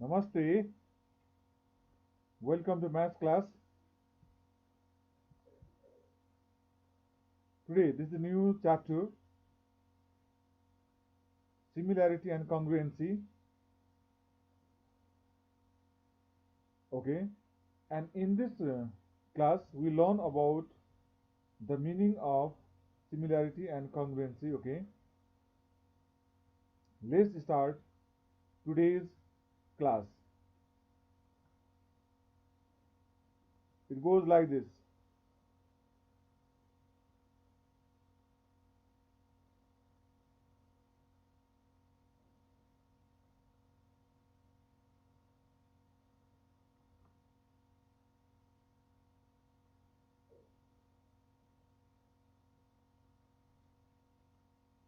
Namaste. Welcome to maths class. Today, this is a new chapter, similarity and congruency. Okay, and in this class, we learn about the meaning of similarity and congruency. Okay, let's start today's class. It goes like this.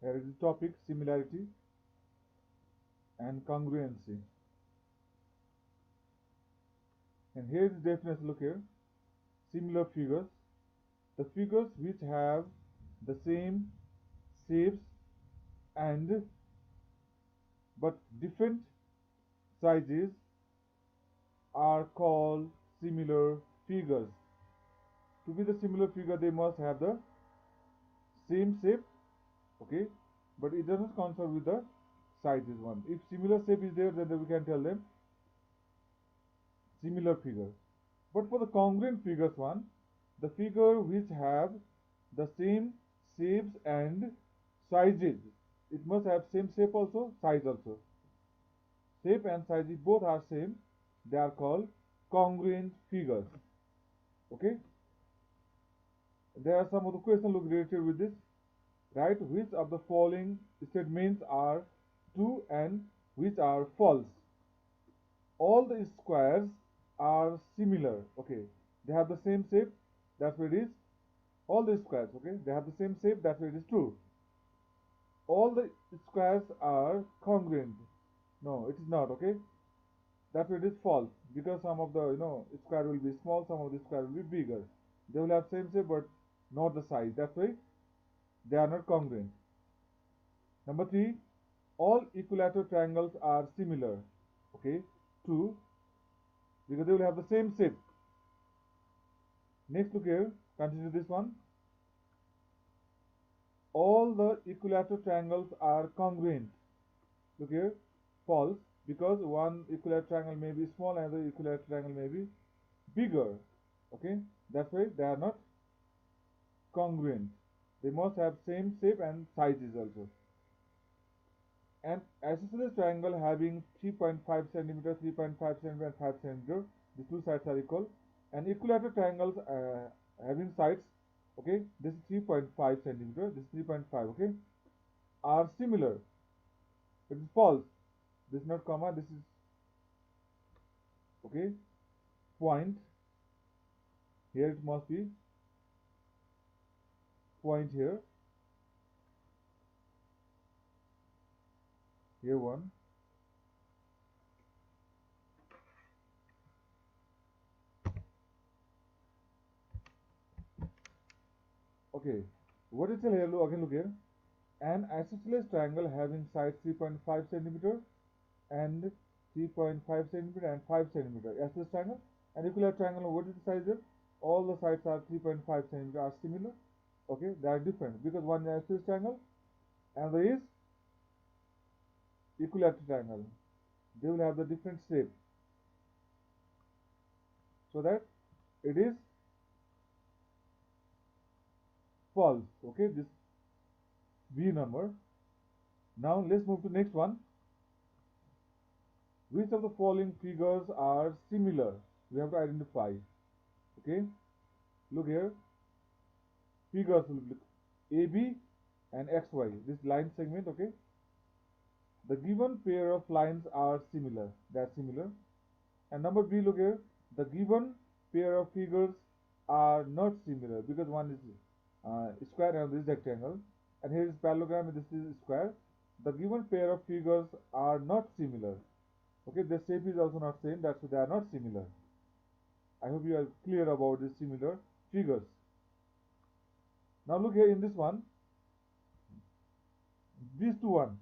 Here is the topic: similarity and congruency. And here is the definition. Look here: similar figures, the figures which have the same shapes and but different sizes are called similar figures. To be the similar figure, they must have the same shape, okay, but it doesn't concern with the sizes one. If similar shape is there, then we can tell them similar figure. But for the congruent figures one, the figure which have the same shapes and sizes, it must have same shape also, size also. Shape and size, if both are same, they are called congruent figures. Okay. There are some of the questions related with this. Right? Which of the following statements are true and which are false? All the squares are similar. Okay. They have the same shape. That's where it is. All the squares. Okay. They have the same shape. That's where it is true. All the squares are congruent. No, it is not. Okay. That's where it is false, because some of the square will be small, some of the square will be bigger. They will have same shape but not the size. That's why they are not congruent. Number 3, all equilateral triangles are similar. Okay, true, because they will have the same shape. Next, look here, continue this one. All the equilateral triangles are congruent. Look here, false, because one equilateral triangle may be small and the equilateral triangle may be bigger. Okay, that's why they are not congruent. They must have same shape and sizes also. An isosceles triangle having 3.5 centimeter, 3.5 centimeter, and 5 centimeter. The two sides are equal. And equilateral triangles having sides, okay, this is 3.5 centimeter, this is 3.5, okay, are similar. It is false. This is not comma. This is okay. Point. Here it must be point here. Here one. Okay. What is here? Look again. Look here. An isosceles triangle having sides 3.5 centimeter and 3.5 centimeter and 5 centimeter. Isosceles triangle. An equilateral triangle. What is the size here? All the sides are 3.5 centimeter are similar. Okay, they are different because one is isosceles triangle and there is equilateral triangle. They will have the different shape, so that it is false. Okay, this B number. Now let's move to next one. Which of the following figures are similar? We have to identify. Okay, look here. Figures will look AB and XY. This line segment. Okay, the given pair of lines are similar. They are similar. And number B, look here. The given pair of figures are not similar because one is square and this is rectangle, and here is parallelogram and this is square. The given pair of figures are not similar. Okay, the shape is also not same. That's why they are not similar. I hope you are clear about these similar figures. Now look here in this one. These two one.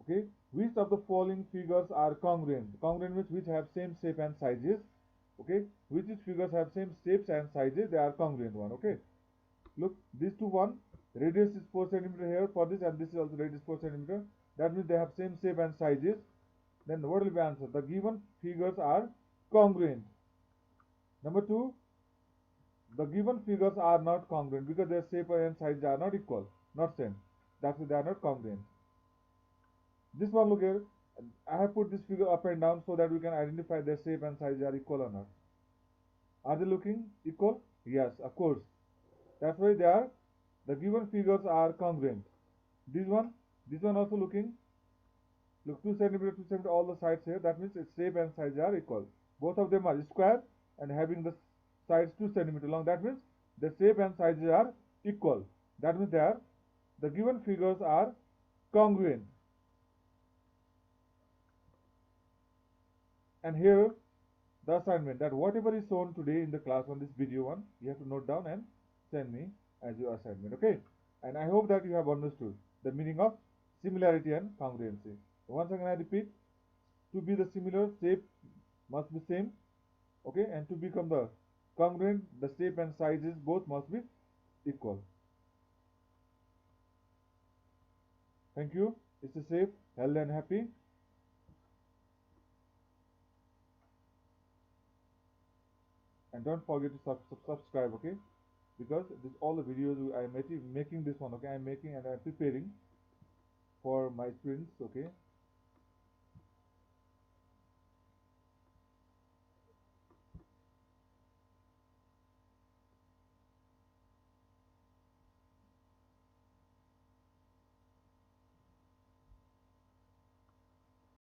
Okay, which of the following figures are congruent? Congruent means which have same shape and sizes. Okay, which figures have same shapes and sizes, they are congruent one. Okay, look, these two one, radius is 4 centimeter here for this, and this is also radius 4 centimeter. That means they have same shape and sizes. Then what will be answer? The given figures are congruent. Number two, the given figures are not congruent because their shape and size are not equal, not same. That's why they are not congruent. This one, look here. I have put this figure up and down so that we can identify their shape and size are equal or not. Are they looking equal? Yes, of course. That's why they are. The given figures are congruent. This one also looking. Look, 2 centimeter, 2 centimeter, all the sides here. That means its shape and size are equal. Both of them are square and having the sides 2 centimeter long. That means the shape and sizes are equal. That means they are. The given figures are congruent. And here the assignment, that whatever is shown today in the class on this video one, you have to note down and send me as your assignment. Okay, and I hope that you have understood the meaning of similarity and congruency. Once again I repeat, to be the similar, shape must be same. Okay, and to become the congruent, the shape and sizes both must be equal. Thank you. Stay safe, healthy and happy. And don't forget to subscribe, okay, because this all the videos I am making this one, okay, I am making and I am preparing for my students, okay.